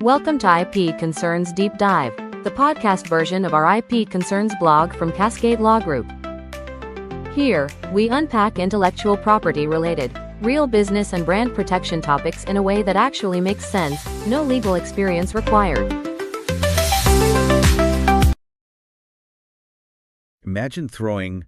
Welcome to IP Concerns Deep Dive, the podcast version of our IP Concerns blog from Cascade Law Group. Here, we unpack intellectual property-related, real business and brand protection topics in a way that actually makes sense, no legal experience required. Imagine throwing,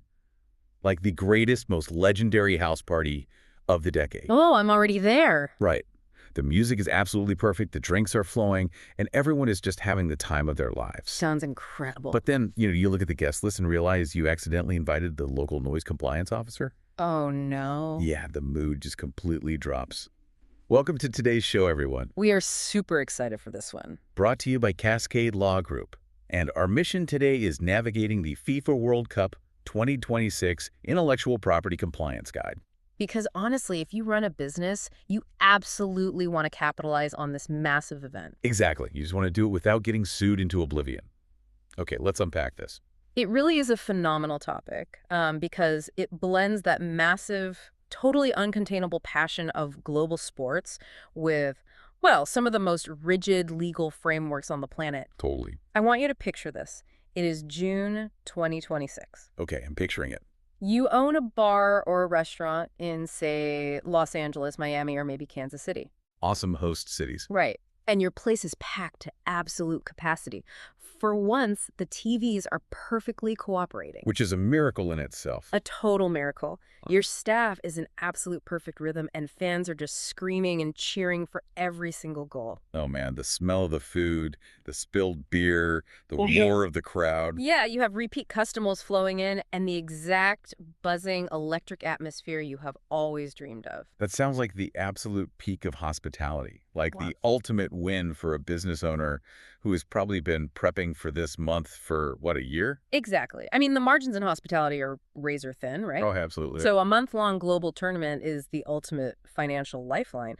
like, the greatest, most legendary house party of the decade. Oh, I'm already there. Right. The music is absolutely perfect, the drinks are flowing, and everyone is just having the time of their lives. Sounds incredible. But then, you look at the guest list and realize you accidentally invited the local noise compliance officer. Oh, no. Yeah, the mood just completely drops. Welcome to today's show, everyone. We are super excited for this one. Brought to you by Cascade Law Group. And our mission today is navigating the FIFA World Cup 2026 Intellectual Property Compliance Guide. Because honestly, if you run a business, you absolutely want to capitalize on this massive event. Exactly. You just want to do it without getting sued into oblivion. Okay, let's unpack this. It really is a phenomenal topic because it blends that massive, totally uncontainable passion of global sports with, well, some of the most rigid legal frameworks on the planet. Totally. I want you to picture this. It is June 2026. Okay, I'm picturing it. You own a bar or a restaurant in, say, Los Angeles, Miami, or maybe Kansas City. Awesome host cities. Right. And your place is packed to absolute capacity. For once, the TVs are perfectly cooperating. Which is a miracle in itself. A total miracle. Your staff is in absolute perfect rhythm, and fans are just screaming and cheering for every single goal. Oh, man, the smell of the food, the spilled beer, the roar of the crowd. Yeah, you have repeat customers flowing in, and the exact buzzing electric atmosphere you have always dreamed of. That sounds like the absolute peak of hospitality, like the ultimate win for a business owner who has probably been prepping for this month for, what, a year? Exactly. I mean, the margins in hospitality are razor thin, right? Oh, absolutely. So a month-long global tournament is the ultimate financial lifeline.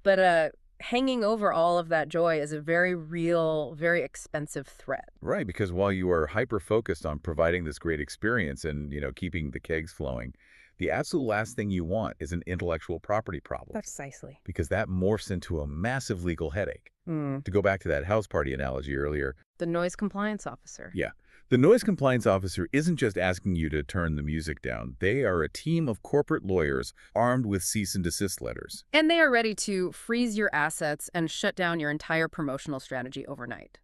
But hanging over all of that joy is a very real, very expensive threat. Right, because while you are hyper-focused on providing this great experience and, keeping the kegs flowing, the absolute last thing you want is an intellectual property problem. Precisely. Because that morphs into a massive legal headache. To go back to that house party analogy earlier. The noise compliance officer. Yeah. The noise compliance officer isn't just asking you to turn the music down. They are a team of corporate lawyers armed with cease and desist letters. And they are ready to freeze your assets and shut down your entire promotional strategy overnight.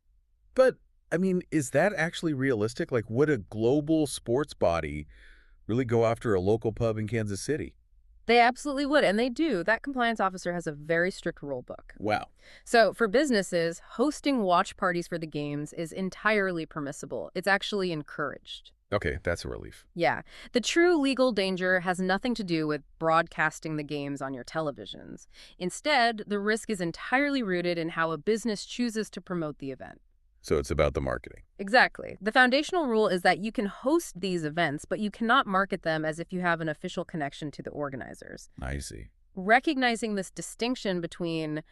But, I mean, is that actually realistic? Like, would a global sports body really go after a local pub in Kansas City? They absolutely would, and they do. That compliance officer has a very strict rule book. Wow. So for businesses, hosting watch parties for the games is entirely permissible. It's actually encouraged. Okay, that's a relief. Yeah. The true legal danger has nothing to do with broadcasting the games on your televisions. Instead, the risk is entirely rooted in how a business chooses to promote the event. So it's about the marketing. Exactly. The foundational rule is that you can host these events, but you cannot market them as if you have an official connection to the organizers. I see. Recognizing this distinction between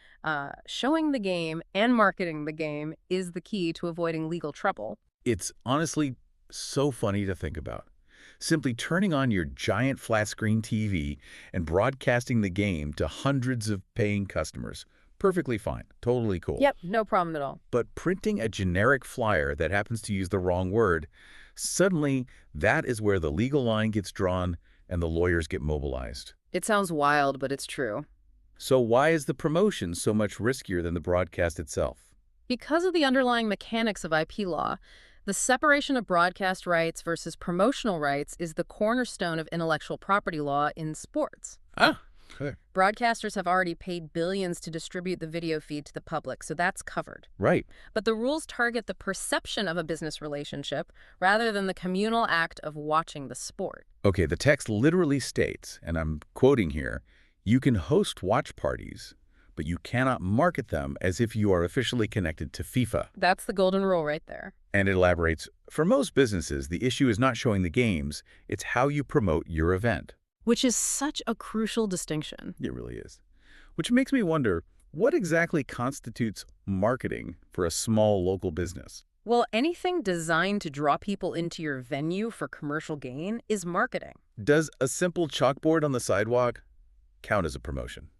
showing the game and marketing the game is the key to avoiding legal trouble. It's honestly so funny to think about. Simply turning on your giant flat-screen TV and broadcasting the game to hundreds of paying customers. Perfectly fine. Totally cool. Yep, no problem at all. But printing a generic flyer that happens to use the wrong word, suddenly that is where the legal line gets drawn and the lawyers get mobilized. It sounds wild, but it's true. So why is the promotion so much riskier than the broadcast itself? Because of the underlying mechanics of IP law, the separation of broadcast rights versus promotional rights is the cornerstone of intellectual property law in sports. Ah, okay. Broadcasters have already paid billions to distribute the video feed to the public, so that's covered. Right. But the rules target the perception of a business relationship rather than the communal act of watching the sport. Okay, the text literally states, and I'm quoting here, you can host watch parties, but you cannot market them as if you are officially connected to FIFA. That's the golden rule right there. And it elaborates, for most businesses, the issue is not showing the games, it's how you promote your event. Which is such a crucial distinction. It really is. Which makes me wonder, what exactly constitutes marketing for a small local business? Well, anything designed to draw people into your venue for commercial gain is marketing. Does a simple chalkboard on the sidewalk count as a promotion?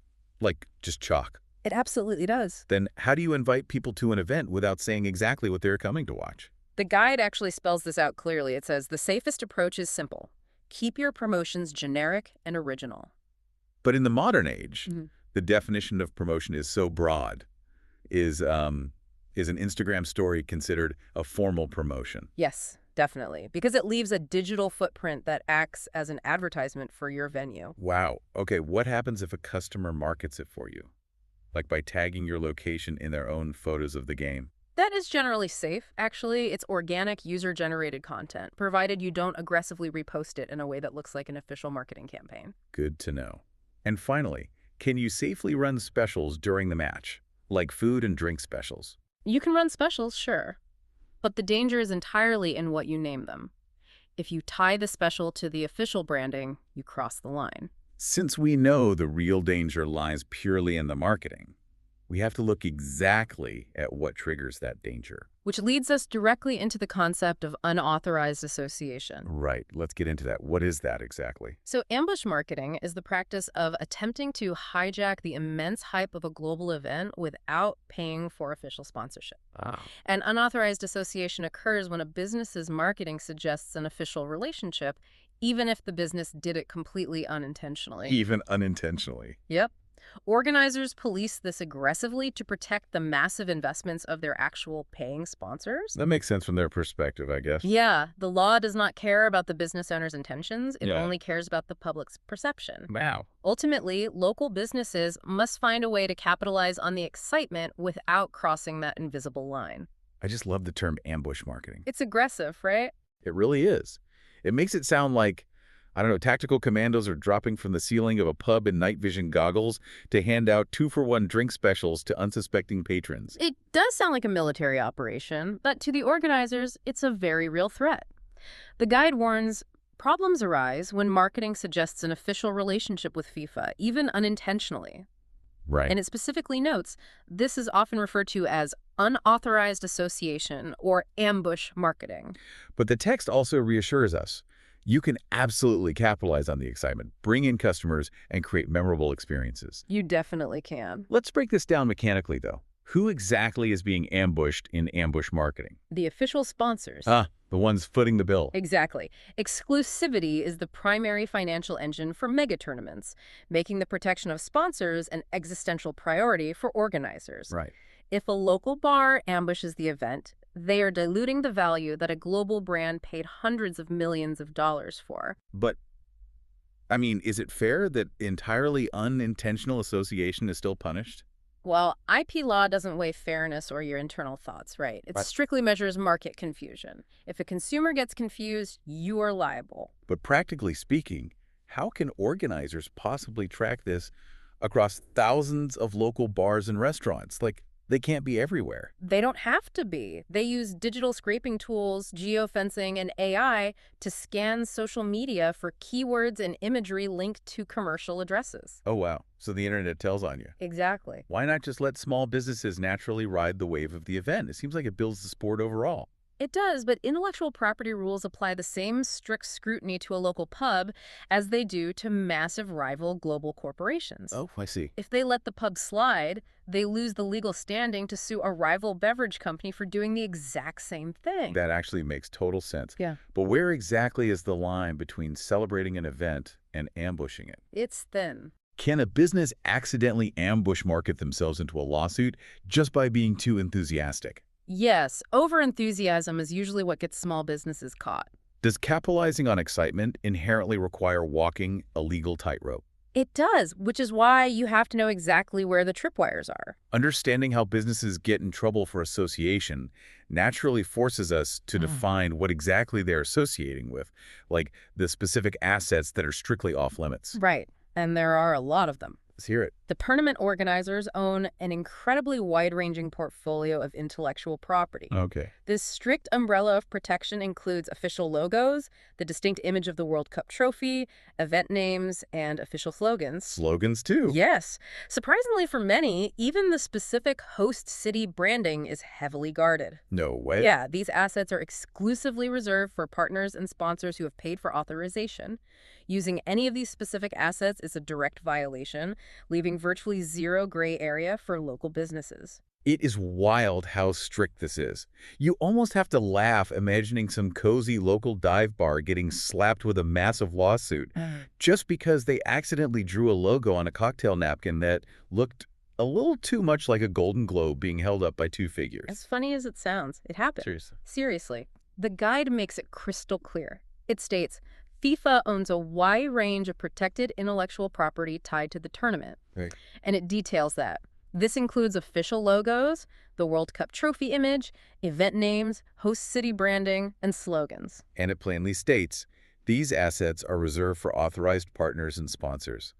Like, just chalk? It absolutely does. Then how do you invite people to an event without saying exactly what they're coming to watch? The guide actually spells this out clearly. It says the safest approach is simple. Keep your promotions generic and original. But in the modern age, Mhm. the definition of promotion is so broad. Is an Instagram story considered a formal promotion? Yes, definitely. Because it leaves a digital footprint that acts as an advertisement for your venue. Wow. Okay, what happens if a customer markets it for you? Like by tagging your location in their own photos of the game? That is generally safe, actually. It's organic, user-generated content, provided you don't aggressively repost it in a way that looks like an official marketing campaign. Good to know. And finally, can you safely run specials during the match, like food and drink specials? You can run specials, sure, but the danger is entirely in what you name them. If you tie the special to the official branding, you cross the line. Since we know the real danger lies purely in the marketing, we have to look exactly at what triggers that danger. Which leads us directly into the concept of unauthorized association. Right. Let's get into that. What is that exactly? So ambush marketing is the practice of attempting to hijack the immense hype of a global event without paying for official sponsorship. Ah. And unauthorized association occurs when a business's marketing suggests an official relationship, even if the business did it completely unintentionally. Even unintentionally. Yep. Organizers police this aggressively to protect the massive investments of their actual paying sponsors. That makes sense from their perspective, I guess. Yeah, the law does not care about the business owner's intentions. It Yeah. only cares about the public's perception. Wow. Ultimately, local businesses must find a way to capitalize on the excitement without crossing that invisible line. I just love the term ambush marketing. It's aggressive, right? It really is. It makes it sound like, I don't know, tactical commandos are dropping from the ceiling of a pub in night vision goggles to hand out 2-for-1 drink specials to unsuspecting patrons. It does sound like a military operation, but to the organizers, it's a very real threat. The guide warns problems arise when marketing suggests an official relationship with FIFA, even unintentionally. Right. And it specifically notes this is often referred to as unauthorized association or ambush marketing. But the text also reassures us. You can absolutely capitalize on the excitement, bring in customers, and create memorable experiences. You definitely can. Let's break this down mechanically, though. Who exactly is being ambushed in ambush marketing? The official sponsors. The ones footing the bill. Exactly. Exclusivity is the primary financial engine for mega tournaments, making the protection of sponsors an existential priority for organizers. Right. If a local bar ambushes the event, they are diluting the value that a global brand paid hundreds of millions of dollars for. But, I mean, is it fair that entirely unintentional association is still punished? Well, IP law doesn't weigh fairness or your internal thoughts, right? It Right. strictly measures market confusion. If a consumer gets confused, you are liable. But practically speaking, how can organizers possibly track this across thousands of local bars and restaurants? Like, they can't be everywhere. They don't have to be. They use digital scraping tools, geofencing, and AI to scan social media for keywords and imagery linked to commercial addresses. Oh, wow. So the internet tells on you. Exactly. Why not just let small businesses naturally ride the wave of the event? It seems like it builds the sport overall. It does, but intellectual property rules apply the same strict scrutiny to a local pub as they do to massive rival global corporations. Oh, I see. If they let the pub slide, they lose the legal standing to sue a rival beverage company for doing the exact same thing. That actually makes total sense. Yeah. But where exactly is the line between celebrating an event and ambushing it? It's thin. Can a business accidentally ambush market themselves into a lawsuit just by being too enthusiastic? Yes, overenthusiasm is usually what gets small businesses caught. Does capitalizing on excitement inherently require walking a legal tightrope? It does, which is why you have to know exactly where the tripwires are. Understanding how businesses get in trouble for association naturally forces us to define what exactly they're associating with, like the specific assets that are strictly off limits. Right, and there are a lot of them. Let's hear it. The tournament organizers own an incredibly wide-ranging portfolio of intellectual property. Okay. This strict umbrella of protection includes official logos, the distinct image of the World Cup trophy, event names, and official slogans. Slogans, too. Yes. Surprisingly for many, even the specific host city branding is heavily guarded. No way. Yeah, these assets are exclusively reserved for partners and sponsors who have paid for authorization. Using any of these specific assets is a direct violation, leaving virtually zero gray area for local businesses. It is wild how strict this is. You almost have to laugh imagining some cozy local dive bar getting slapped with a massive lawsuit just because they accidentally drew a logo on a cocktail napkin that looked a little too much like a golden globe being held up by two figures. As funny as it sounds, it happened. Seriously. Seriously. The guide makes it crystal clear. It states, FIFA owns a wide range of protected intellectual property tied to the tournament. Right. And it details that. This includes official logos, the World Cup trophy image, event names, host city branding, and slogans. And it plainly states, these assets are reserved for authorized partners and sponsors.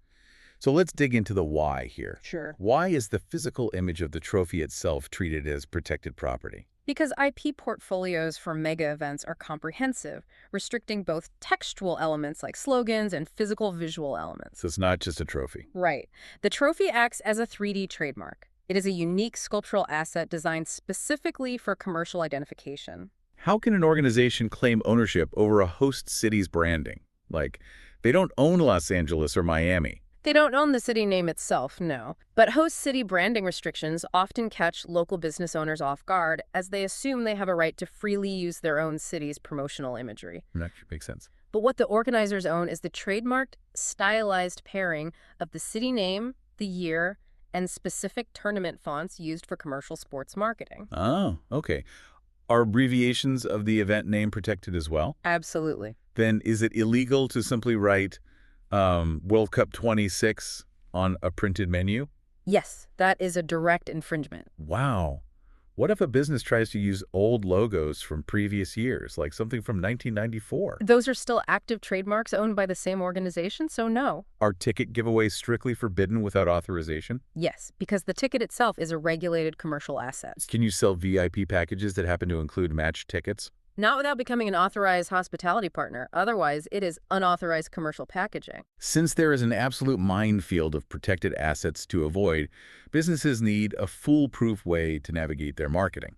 So let's dig into the why here. Sure. Why is the physical image of the trophy itself treated as protected property? Because IP portfolios for mega events are comprehensive, restricting both textual elements like slogans and physical visual elements. So it's not just a trophy. Right. The trophy acts as a 3D trademark. It is a unique sculptural asset designed specifically for commercial identification. How can an organization claim ownership over a host city's branding? Like, they don't own Los Angeles or Miami. They don't own the city name itself, no. But host city branding restrictions often catch local business owners off guard as they assume they have a right to freely use their own city's promotional imagery. That makes sense. But what the organizers own is the trademarked, stylized pairing of the city name, the year, and specific tournament fonts used for commercial sports marketing. Oh, okay. Are abbreviations of the event name protected as well? Absolutely. Then is it illegal to simply write World Cup 26 on a printed menu? Yes, that is a direct infringement. Wow. What if a business tries to use old logos from previous years, like something from 1994? Those are still active trademarks owned by the same organization, so no. Are ticket giveaways strictly forbidden without authorization? Yes, because the ticket itself is a regulated commercial asset. Can you sell VIP packages that happen to include match tickets? Not without becoming an authorized hospitality partner. Otherwise, it is unauthorized commercial packaging. Since there is an absolute minefield of protected assets to avoid, businesses need a foolproof way to navigate their marketing.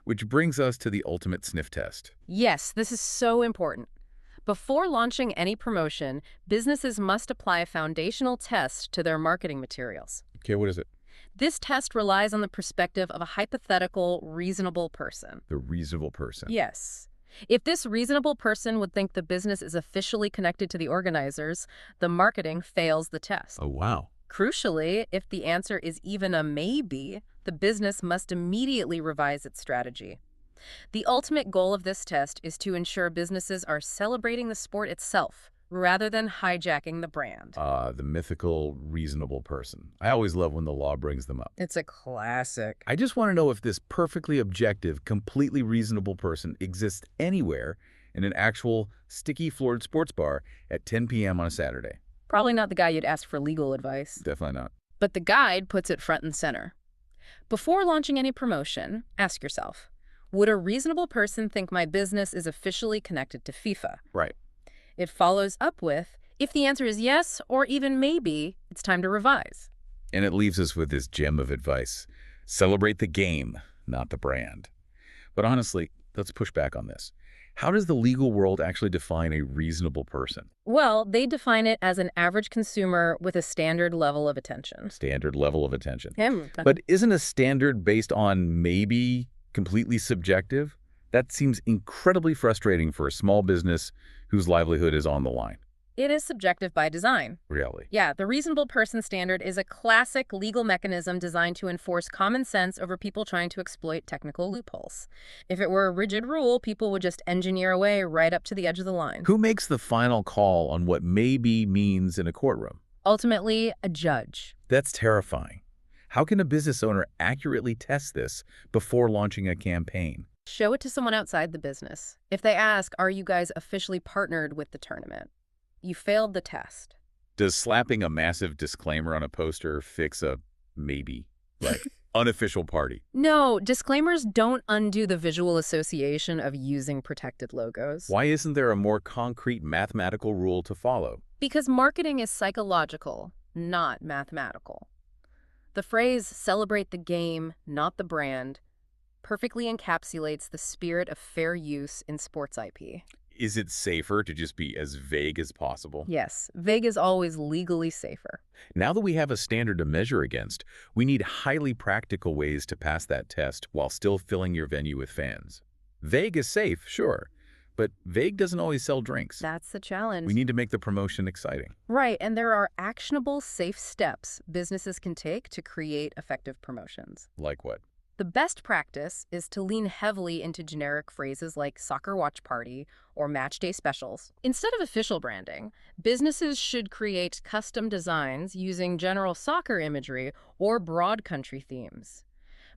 Which brings us to the ultimate sniff test. Yes, this is so important. Before launching any promotion, businesses must apply a foundational test to their marketing materials. Okay, what is it? This test relies on the perspective of a hypothetical, reasonable person. The reasonable person. Yes. If this reasonable person would think the business is officially connected to the organizers, the marketing fails the test. Oh, wow. Crucially, if the answer is even a maybe, the business must immediately revise its strategy. The ultimate goal of this test is to ensure businesses are celebrating the sport itself, rather than hijacking the brand. The mythical, reasonable person. I always love when the law brings them up. It's a classic. I just want to know if this perfectly objective, completely reasonable person exists anywhere in an actual sticky-floored sports bar at 10 p.m. on a Saturday. Probably not the guy you'd ask for legal advice. Definitely not. But the guide puts it front and center. Before launching any promotion, ask yourself, would a reasonable person think my business is officially connected to FIFA? Right. It follows up with, if the answer is yes, or even maybe, it's time to revise. And it leaves us with this gem of advice. Celebrate the game, not the brand. But honestly, let's push back on this. How does the legal world actually define a reasonable person? Well, they define it as an average consumer with a standard level of attention. Standard level of attention. Him. But isn't a standard based on maybe completely subjective? That seems incredibly frustrating for a small business whose livelihood is on the line. It is subjective by design. Really? Yeah, the reasonable person standard is a classic legal mechanism designed to enforce common sense over people trying to exploit technical loopholes. If it were a rigid rule, people would just engineer away right up to the edge of the line. Who makes the final call on what maybe means in a courtroom? Ultimately, a judge. That's terrifying. How can a business owner accurately test this before launching a campaign? Show it to someone outside the business. If they ask, are you guys officially partnered with the tournament? You failed the test. Does slapping a massive disclaimer on a poster fix a maybe, like, unofficial party? No, disclaimers don't undo the visual association of using protected logos. Why isn't there a more concrete mathematical rule to follow? Because marketing is psychological, not mathematical. The phrase, celebrate the game, not the brand, perfectly encapsulates the spirit of fair use in sports IP. Is it safer to just be as vague as possible? Yes, vague is always legally safer. Now that we have a standard to measure against, we need highly practical ways to pass that test while still filling your venue with fans. Vague is safe, sure, but vague doesn't always sell drinks. That's the We challenge. need to make the promotion exciting. Right, and there are actionable, safe steps businesses can take to create effective promotions. Like what? The best practice is to lean heavily into generic phrases like soccer watch party or match day specials. Instead of official branding, businesses should create custom designs using general soccer imagery or broad country themes.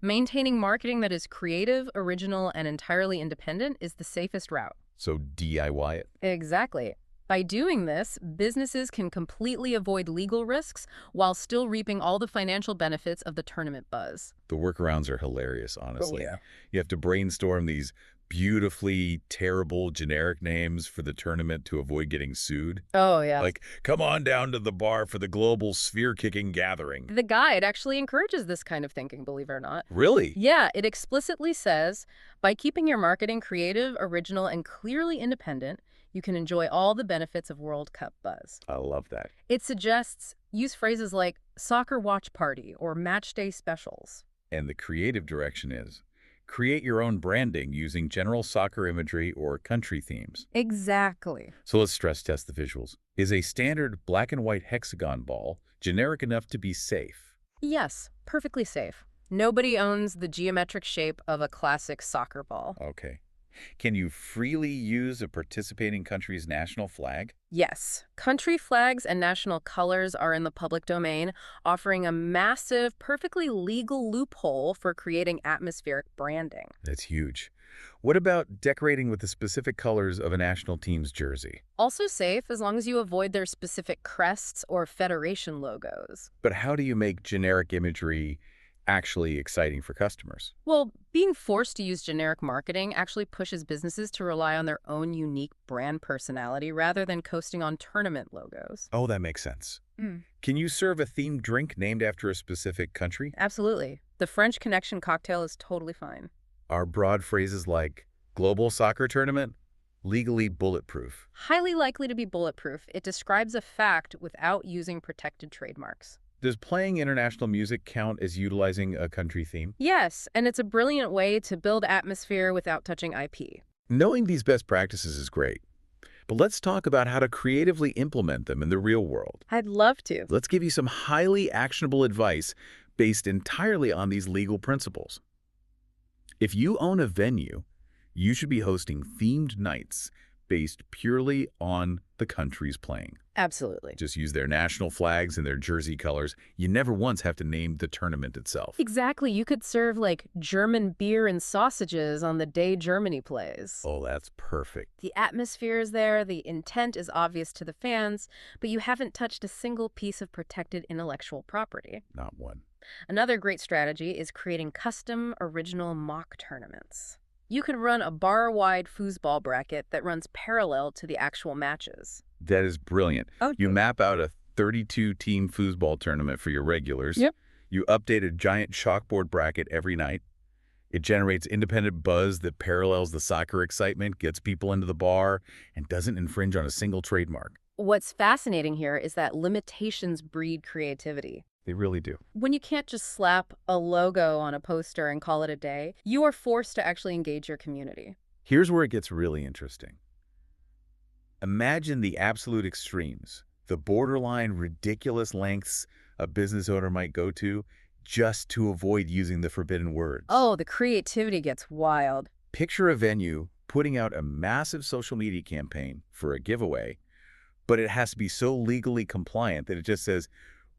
Maintaining marketing that is creative, original, and entirely independent is the safest route. So DIY it. Exactly. By doing this, businesses can completely avoid legal risks while still reaping all the financial benefits of the tournament buzz. The workarounds are hilarious, honestly. yeah. You have to brainstorm these beautifully terrible generic names for the tournament to avoid getting sued. Oh, yeah. Like, come on down to the bar for the global sphere-kicking gathering. The guide actually encourages this kind of thinking, believe it or not. Really? Yeah, it explicitly says, by keeping your marketing creative, original, and clearly independent, you can enjoy all the benefits of World Cup buzz. I love that. It suggests use phrases like soccer watch party or match day specials. And the creative direction is create your own branding using general soccer imagery or country themes. Exactly. So let's stress test the visuals. Is a standard black and white hexagon ball generic enough to be safe? Yes, perfectly safe. Nobody owns the geometric shape of a classic soccer ball. Okay. Can you freely use a participating country's national flag? Yes, country flags and national colors are in the public domain, offering a massive, perfectly legal loophole for creating atmospheric branding. That's huge. What about decorating with the specific colors of a national team's jersey? Also safe as long as you avoid their specific crests or federation logos. But how do you make generic imagery actually exciting for customers? Well, being forced to use generic marketing actually pushes businesses to rely on their own unique brand personality rather than coasting on tournament logos. Oh, that makes sense. Mm. Can you serve a themed drink named after a specific country? Absolutely. The French Connection cocktail is totally fine. Are broad phrases like global soccer tournament legally bulletproof? Highly likely to be bulletproof, it describes a fact without using protected trademarks. Does playing international music count as utilizing a country theme? Yes, and it's a brilliant way to build atmosphere without touching IP. Knowing these best practices is great, but let's talk about how to creatively implement them in the real world. I'd love to. Let's give you some highly actionable advice based entirely on these legal principles. If you own a venue, you should be hosting themed nights based purely on the countries playing. Absolutely. Just use their national flags and their jersey colors. You never once have to name the tournament itself. Exactly. You could serve like German beer and sausages on the day Germany plays. Oh, that's perfect. The atmosphere is there, the intent is obvious to the fans, but you haven't touched a single piece of protected intellectual property. Not one. Another great strategy is creating custom, original mock tournaments. You could run a bar-wide foosball bracket that runs parallel to the actual matches. That is brilliant. Oh, You map out a 32-team foosball tournament for your regulars. Yep. You update a giant chalkboard bracket every night. It generates independent buzz that parallels the soccer excitement, gets people into the bar, and doesn't infringe on a single trademark. What's fascinating here is that limitations breed creativity. They really do. When you can't just slap a logo on a poster and call it a day, you are forced to actually engage your community. Here's where it gets really interesting. Imagine the absolute extremes, the borderline ridiculous lengths a business owner might go to just to avoid using the forbidden words. Oh, the creativity gets wild. Picture a venue putting out a massive social media campaign for a giveaway, but it has to be so legally compliant that it just says,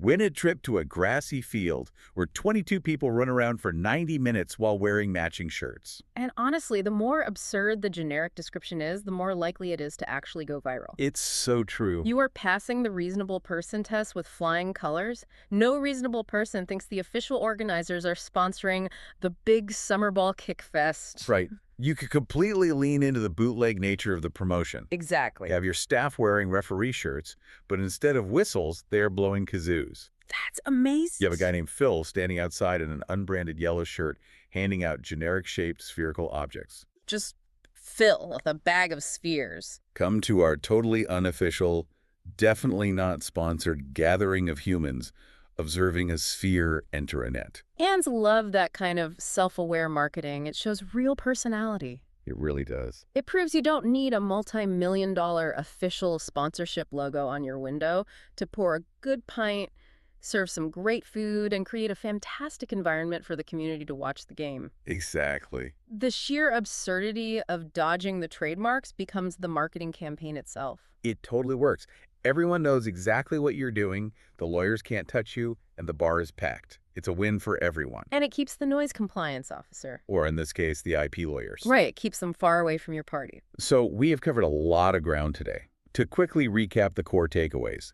win a trip to a grassy field where 22 people run around for 90 minutes while wearing matching shirts. And honestly, the more absurd the generic description is, the more likely it is to actually go viral. It's so true. You are passing the reasonable person test with flying colors. No reasonable person thinks the official organizers are sponsoring the big summer ball kick fest. Right. You could completely lean into the bootleg nature of the promotion. Exactly. You have your staff wearing referee shirts, but instead of whistles, they are blowing kazoos. That's amazing. You have a guy named Phil standing outside in an unbranded yellow shirt, handing out generic-shaped spherical objects. Just fill with a bag of spheres. Come to our totally unofficial, definitely not sponsored gathering of humans observing a sphere enter a net. Fans love that kind of self-aware marketing. It shows real personality. It really does. It proves you don't need a multi-million-dollar official sponsorship logo on your window to pour a good pint, serve some great food, and create a fantastic environment for the community to watch the game. Exactly. The sheer absurdity of dodging the trademarks becomes the marketing campaign itself. It totally works. Everyone knows exactly what you're doing, the lawyers can't touch you, and the bar is packed. It's a win for everyone. And it keeps the noise compliance officer. Or in this case, the IP lawyers. Right, it keeps them far away from your party. So we have covered a lot of ground today. To quickly recap the core takeaways,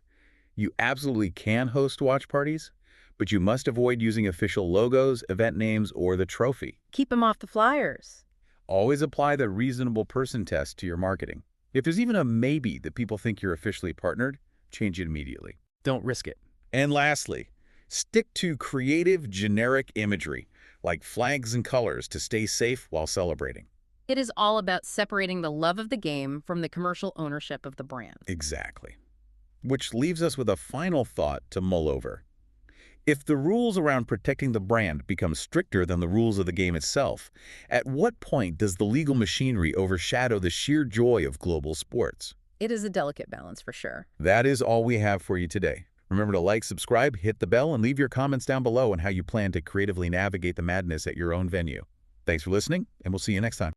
you absolutely can host watch parties, but you must avoid using official logos, event names, or the trophy. Keep them off the flyers. Always apply the reasonable person test to your marketing. If there's even a maybe that people think you're officially partnered, change it immediately. Don't risk it. And lastly, stick to creative, generic imagery, like flags and colors, to stay safe while celebrating. It is all about separating the love of the game from the commercial ownership of the brand. Exactly. Which leaves us with a final thought to mull over. If the rules around protecting the brand become stricter than the rules of the game itself, at what point does the legal machinery overshadow the sheer joy of global sports? It is a delicate balance for sure. That is all we have for you today. Remember to like, subscribe, hit the bell, and leave your comments down below on how you plan to creatively navigate the madness at your own venue. Thanks for listening, and we'll see you next time.